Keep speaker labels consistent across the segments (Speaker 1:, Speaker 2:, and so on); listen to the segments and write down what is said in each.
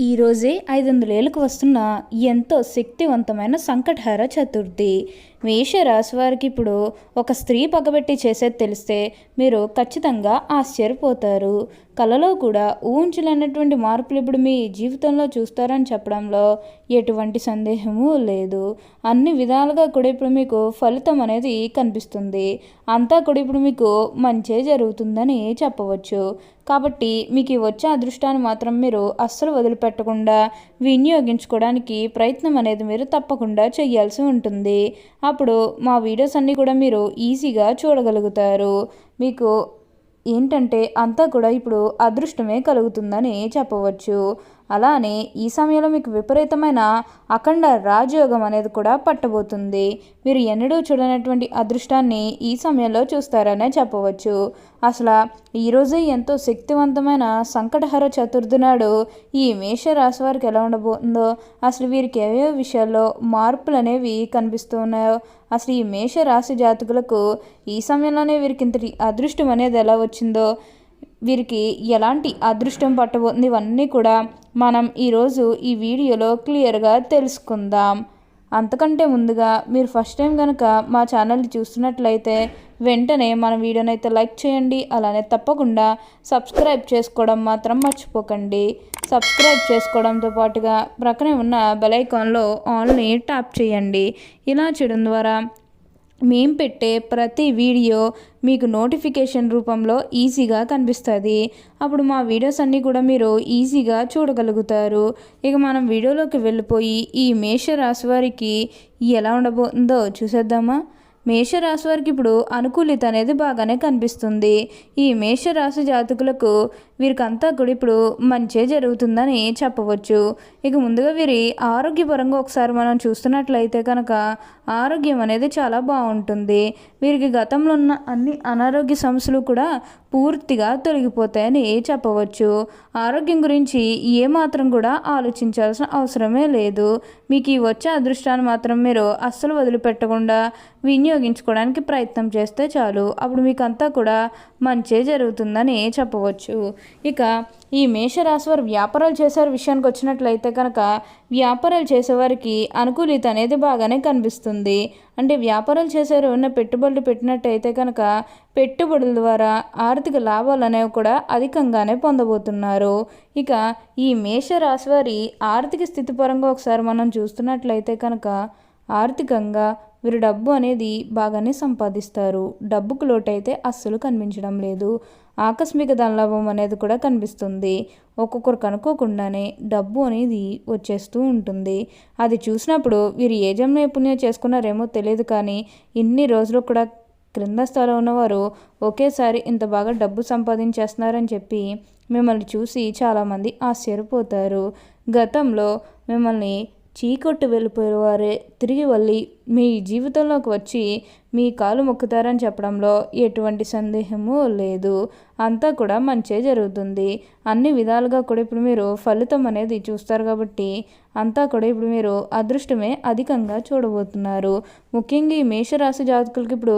Speaker 1: ఈరోజే 500 ఏళ్ళకు వస్తున్న ఎంతో శక్తివంతమైన సంకటహర చతుర్థి. మేషరాశి వారికి ఇప్పుడు ఒక స్త్రీ పగబెట్టి చేసేది తెలిస్తే మీరు ఖచ్చితంగా ఆశ్చర్యపోతారు. కలలో కూడా ఊహించలేనటువంటి మార్పులు ఇప్పుడు మీ జీవితంలో చూస్తారని చెప్పడంలో ఎటువంటి సందేహము లేదు. అన్ని విధాలుగా కూడా ఇప్పుడు మీకు ఫలితం అనేది కనిపిస్తుంది. అంతా కూడా ఇప్పుడు మీకు మంచే జరుగుతుందని చెప్పవచ్చు. కాబట్టి మీకు వచ్చే అదృష్టాన్ని మాత్రం మీరు అస్సలు వదిలిపెట్టకుండా వినియోగించుకోవడానికి ప్రయత్నం అనేది మీరు తప్పకుండా చేయాల్సి ఉంటుంది. అప్పుడు మా వీడియోస్ అన్నీ కూడా మీరు ఈజీగా చూడగలుగుతారు. మీకు ఏంటంటే అంతా కూడా ఇప్పుడు అదృష్టమే కలుగుతుందని చెప్పవచ్చు. అలానే ఈ సమయంలో మీకు విపరీతమైన అఖండ రాజయోగం అనేది కూడా పట్టబోతుంది. మీరు ఎన్నడూ చూడనటువంటి అదృష్టాన్ని ఈ సమయంలో చూస్తారనే చెప్పవచ్చు. అసలు ఈరోజే ఎంతో శక్తివంతమైన సంకటహర చతుర్థి నాడు ఈ మేషరాశి వారికి ఎలా ఉండబోతుందో, అసలు వీరికి ఏవే విషయాల్లో మార్పులు అనేవి కనిపిస్తూ ఉన్నాయో, అసలు ఈ మేషరాశి జాతకులకు ఈ సమయంలోనే వీరికి ఇంతటి అదృష్టం అనేది ఎలా వచ్చిందో, వీరికి ఎలాంటి అదృష్టం పట్టబోతుంది, ఇవన్నీ కూడా మనం ఈరోజు ఈ వీడియోలో క్లియర్గా తెలుసుకుందాం. అంతకంటే ముందుగా మీరు ఫస్ట్ టైం కనుక మా ఛానల్ని చూస్తున్నట్లయితే వెంటనే మన వీడియోని అయితే లైక్ చేయండి. అలానే తప్పకుండా సబ్స్క్రైబ్ చేసుకోవడం మాత్రం మర్చిపోకండి. సబ్స్క్రైబ్ చేసుకోవడంతో పాటుగా ప్రక్కనే ఉన్న బెల్ ఐకాన్లో ఆల్ని ట్యాప్ చేయండి. ఇలా చేయడం ద్వారా మేము పెట్టే ప్రతి వీడియో మీకు నోటిఫికేషన్ రూపంలో ఈజీగా కనిపిస్తుంది. అప్పుడు మా వీడియోస్ అన్నీ కూడా మీరు ఈజీగా చూడగలుగుతారు. ఇక మనం వీడియోలోకి వెళ్ళిపోయి ఈ మేషరాశి వారికి ఎలా ఉండబోతుందో చూసేద్దామా. మేషరాశి వారికి ఇప్పుడు అనుకూలిత అనేది బాగానే కనిపిస్తుంది. ఈ మేషరాశి జాతకులకు వీరికంతా కూడా ఇప్పుడు మంచే జరుగుతుందని చెప్పవచ్చు. ఇక ముందుగా వీరి ఆరోగ్యపరంగా ఒకసారి మనం చూస్తున్నట్లయితే కనుక ఆరోగ్యం అనేది చాలా బాగుంటుంది. వీరికి గతంలో ఉన్న అన్ని అనారోగ్య సమస్యలు కూడా పూర్తిగా తొలగిపోతాయని చెప్పవచ్చు. ఆరోగ్యం గురించి ఏమాత్రం కూడా ఆలోచించాల్సిన అవసరమే లేదు. మీకు ఈ వచ్చే అదృష్టాన్ని మాత్రం మీరు అస్సలు వదిలిపెట్టకుండా వినియోగించుకోవడానికి ప్రయత్నం చేస్తే చాలు. అప్పుడు మీకు అంతా కూడా మంచే జరుగుతుందని చెప్పవచ్చు. ఇక ఈ మేషరాశి వారు వ్యాపారాలు చేసే విషయానికి వచ్చినట్లయితే కనుక వ్యాపారాలు చేసేవారికి అనుకూలిత అనేది బాగానే కనిపిస్తుంది. అంటే వ్యాపారాలు చేసేవారు ఉన్న పెట్టుబడులు పెట్టినట్టయితే కనుక పెట్టుబడుల ద్వారా ఆర్థిక లాభాలు అనేవి కూడా అధికంగానే పొందబోతున్నారు. ఇక ఈ మేషరాశి వారి ఆర్థిక స్థితి పరంగా ఒకసారి మనం చూస్తున్నట్లయితే కనుక ఆర్థికంగా వీరు డబ్బు అనేది బాగానే సంపాదిస్తారు. డబ్బుకు లోటైతే అస్సలు కనిపించడం లేదు. ఆకస్మిక ధనలాభం అనేది కూడా కనిపిస్తుంది. ఒక్కొక్కరికి అనుకోకుండానే డబ్బు అనేది వచ్చేస్తూ ఉంటుంది. అది చూసినప్పుడు వీరు ఏ జన్మ నైపుణ్యం చేసుకున్నారేమో తెలియదు, కానీ ఇన్ని రోజులు కూడా క్రింద స్థాయిలో ఉన్నవారు ఒకేసారి ఇంత బాగా డబ్బు సంపాదించేస్తున్నారని చెప్పి మిమ్మల్ని చూసి చాలామంది ఆశ్చర్యపోతారు. గతంలో మిమ్మల్ని చీకొట్టు వెళ్ళిపోయేవారే తిరిగి వెళ్ళి మీ జీవితంలోకి వచ్చి మీ కాలు మొక్కుతారని చెప్పడంలో ఎటువంటి సందేహము లేదు. అంతా కూడా మంచే జరుగుతుంది. అన్ని విధాలుగా కూడా ఇప్పుడు మీరు ఫలితం అనేది చూస్తారు. కాబట్టి అంతా కూడా ఇప్పుడు మీరు అదృష్టమే అధికంగా చూడబోతున్నారు. ముఖ్యంగా ఈ మేషరాశి జాతకులకి ఇప్పుడు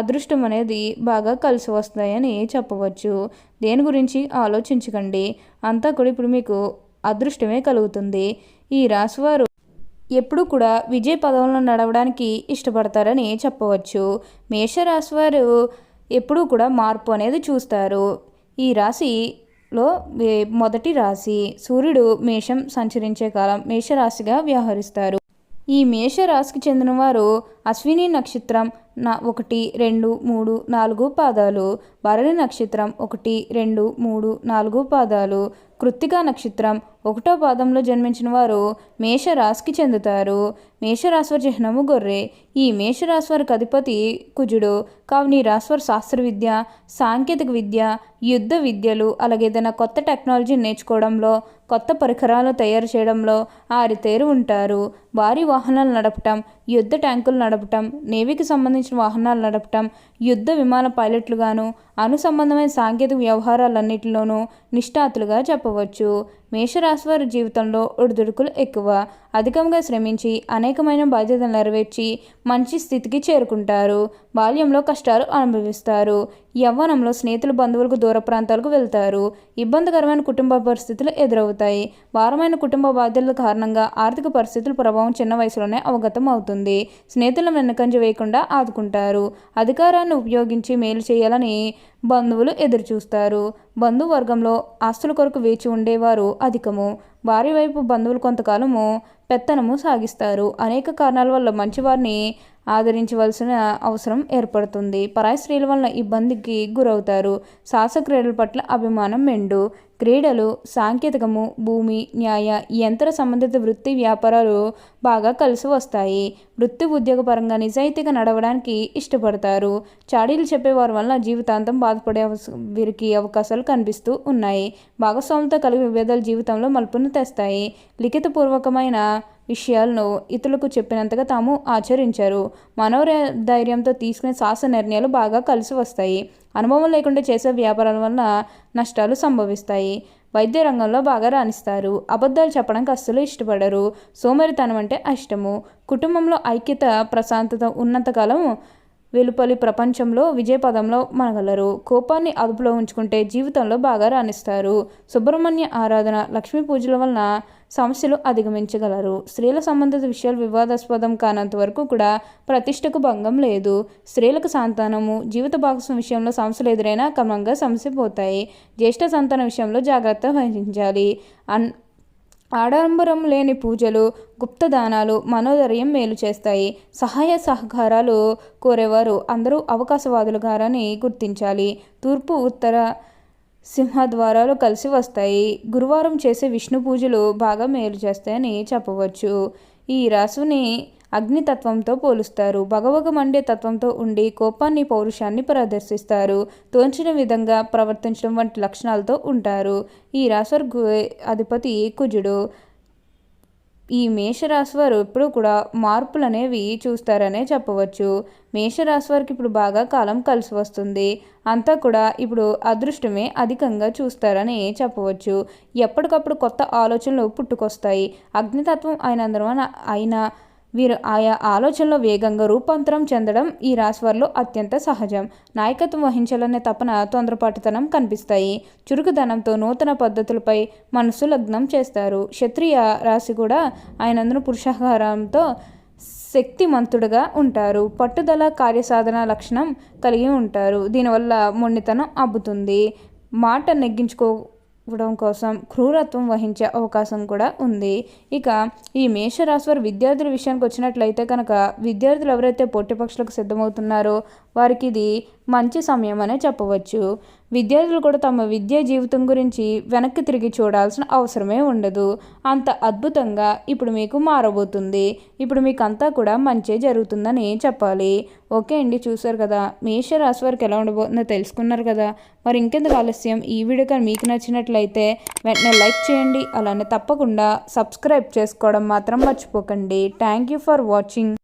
Speaker 1: అదృష్టం అనేది బాగా కలిసి వస్తాయని చెప్పవచ్చు. దేని గురించి ఆలోచించకండి. అంతా కూడా ఇప్పుడు మీకు అదృష్టమే కలుగుతుంది. ఈ రాశివారు ఎప్పుడూ కూడా విజయ పదంలో నడవడానికి ఇష్టపడతారని చెప్పవచ్చు. మేషరాశి వారు ఎప్పుడూ కూడా మార్పు అనేది చూస్తారు. ఈ రాశిలో మొదటి రాశి సూర్యుడు మేషం సంచరించే కాలం మేషరాశిగా వ్యవహరిస్తారు. ఈ మేషరాశికి చెందిన వారు అశ్విని నక్షత్రం 1, 2, 3, 4 పాదాలు, భరణి నక్షత్రం 1, 2, 3, 4 పాదాలు, కృత్తికా నక్షత్రం 1వ పాదంలో జన్మించిన వారు మేషరాశికి చెందుతారు. మేషరాశి వారి చిహ్నము గొర్రె. ఈ మేషరాశి వారికి అధిపతి కుజుడు. కావున ఈ రాశి వారు శాస్త్ర విద్య, సాంకేతిక విద్య, యుద్ధ విద్యలు, అలాగే ఏదైనా కొత్త టెక్నాలజీ నేర్చుకోవడంలో, కొత్త పరికరాలు తయారు చేయడంలో ఆరితేరు ఉంటారు. భారీ వాహనాలు నడపటం, యుద్ధ ట్యాంకులు నడపటం, నేవీకి సంబంధించిన వాహనాలు నడపటం, యుద్ధ విమాన పైలట్లుగాను, అణు సంబంధమైన సాంకేతిక వ్యవహారాలన్నింటిలోనూ నిష్ణాతులుగా చెప్పవచ్చు. మేషరాశి వారి జీవితంలో ఒడిదుడుకులు ఎక్కువ. అధికంగా శ్రమించి అనేకమైన బాధ్యతలు నెరవేర్చి మంచి స్థితికి చేరుకుంటారు. బాల్యంలో కష్టాలు అనుభవిస్తారు. యవ్వనంలో స్నేహితులు బంధువులకు దూర ప్రాంతాలకు వెళ్తారు. ఇబ్బందికరమైన కుటుంబ పరిస్థితులు ఎదురవుతాయి. భారమైన కుటుంబ బాధ్యతల కారణంగా ఆర్థిక పరిస్థితుల ప్రభావం చిన్న వయసులోనే అవగతం అవుతుంది. స్నేహితులను వెనకంజ వేయకుండా ఆదుకుంటారు. అధికారాన్ని ఉపయోగించి మేలు చేయాలని బంధువులు ఎదురుచూస్తారు. బంధువర్గంలో ఆస్తుల కొరకు వేచి ఉండేవారు అధికము. భార్య వైపు బంధువులు కొంతకాలము పెత్తనము సాగిస్తారు. అనేక కారణాల వల్ల మంచివారిని ఆదరించవలసిన అవసరం ఏర్పడుతుంది. పరాయి స్త్రీల వలన ఇబ్బందికి గురవుతారు. సాహస క్రీడల పట్ల అభిమానం మెండు. క్రీడలు, సాంకేతికము, భూమి, న్యాయ, యంత్ర సంబంధిత వృత్తి వ్యాపారాలు బాగా కలిసి వస్తాయి. వృత్తి ఉద్యోగపరంగా నిజాయితీగా నడవడానికి ఇష్టపడతారు. చాడీలు చెప్పేవారి వలన జీవితాంతం బాధపడే వీరికి అవకాశాలు కనిపిస్తూ ఉన్నాయి. భాగస్వాములతో కలిగి విభేదాలు జీవితంలో మలుపును తెస్తాయి. లిఖితపూర్వకమైన విషయాలను ఇతరులకు చెప్పినంతగా తాము ఆచరించారు. మనోధైర్యంతో తీసుకునే సాహస నిర్ణయాలు బాగా కలిసి వస్తాయి. అనుభవం లేకుండా చేసే వ్యాపారాల వలన నష్టాలు సంభవిస్తాయి. వైద్య రంగంలో బాగా రాణిస్తారు. అబద్ధాలు చెప్పడానికి అస్సలు ఇష్టపడరు. సోమరితనం అంటే ఇష్టము. కుటుంబంలో ఐక్యత, ప్రశాంతత ఉన్నంతకాలం వెలుపలి ప్రపంచంలో విజయపదంలో మనగలరు. కోపాన్ని అదుపులో ఉంచుకుంటే జీవితంలో బాగా రాణిస్తారు. సుబ్రహ్మణ్య ఆరాధన, లక్ష్మీ పూజల వలన సమస్యలు అధిగమించగలరు. స్త్రీల సంబంధిత విషయాలు వివాదాస్పదం కానంత వరకు కూడా ప్రతిష్టకు భంగం లేదు. స్త్రీలకు సంతానము, జీవిత భాగస్వామి విషయంలో సమస్యలు ఎదురైనా క్రమంగా సమస్య పోతాయి. జ్యేష్ఠ సంతాన విషయంలో జాగ్రత్త వహించాలి. ఆడంబరం లేని పూజలు, గుప్తదానాలు మనోధైర్యం మేలు చేస్తాయి. సహాయ సహకారాలు కోరేవారు అందరూ అవకాశవాదులుగారని గుర్తించాలి. తూర్పు, ఉత్తర సింహద్వారాలు కలిసి వస్తాయి. గురువారం చేసే విష్ణు పూజలు బాగా మేలు చేస్తాయని చెప్పవచ్చు. ఈ రాశిని అగ్నితత్వంతో పోలుస్తారు. భగభగ మండే తత్వంతో ఉండి కోపాన్ని, పౌరుషాన్ని ప్రదర్శిస్తారు. తోచిన విధంగా ప్రవర్తించడం వంటి లక్షణాలతో ఉంటారు. ఈ రాశి అధిపతి కుజుడు. ఈ మేషరాశి వారు ఎప్పుడూ కూడా మార్పులు అనేవి చూస్తారనే చెప్పవచ్చు. మేషరాశి వారికి ఇప్పుడు బాగా కాలం కలిసి వస్తుంది. అంతా కూడా ఇప్పుడు అదృష్టమే అధికంగా చూస్తారని చెప్పవచ్చు. ఎప్పటికప్పుడు కొత్త ఆలోచనలు పుట్టుకొస్తాయి. అగ్నితత్వం అయినా వీరు ఆయా ఆలోచనలో వేగంగా రూపాంతరం చెందడం ఈ రాశి వారిలో అత్యంత సహజం. నాయకత్వం వహించాలనే తపన, తొందరపాటుతనం కనిపిస్తాయి. చురుకుదనంతో నూతన పద్ధతులపై మనసు లగ్నం చేస్తారు. క్షత్రియ రాశి కూడా ఆయనందున పురుషాహారంతో శక్తిమంతుడుగా ఉంటారు. పట్టుదల, కార్యసాధన లక్షణం కలిగి ఉంటారు. దీనివల్ల మొండితనం అబ్బుతుంది. మాట నెగ్గించుకోవడం కోసం క్రూరత్వం వహించే అవకాశం కూడా ఉంది. ఇక ఈ మేషరాశి వారి విద్యార్థుల విషయానికి వచ్చినట్లయితే కనుక విద్యార్థులు ఎవరైతే పోటీ పరీక్షలకు సిద్ధమవుతున్నారో వారికి ఇది మంచి సమయం అనే చెప్పవచ్చు. విద్యార్థులు కూడా తమ విద్యా జీవితం గురించి వెనక్కి తిరిగి చూడాల్సిన అవసరమే ఉండదు. అంత అద్భుతంగా ఇప్పుడు మీకు మారబోతుంది. ఇప్పుడు మీకు అంతా కూడా మంచి జరుగుతుందని చెప్పాలి. ఓకే అండి, చూసారు కదా మేషరాశి వారికి ఎలా ఉండబోతుందో తెలుసుకున్నారు కదా. మరి ఇంకెందుకు ఆలస్యం, ఈ వీడియో కానీ మీకు నచ్చినట్లయితే వెంటనే లైక్ చేయండి. అలానే తప్పకుండా సబ్స్క్రైబ్ చేసుకోవడం మాత్రం మర్చిపోకండి. Thank you for watching.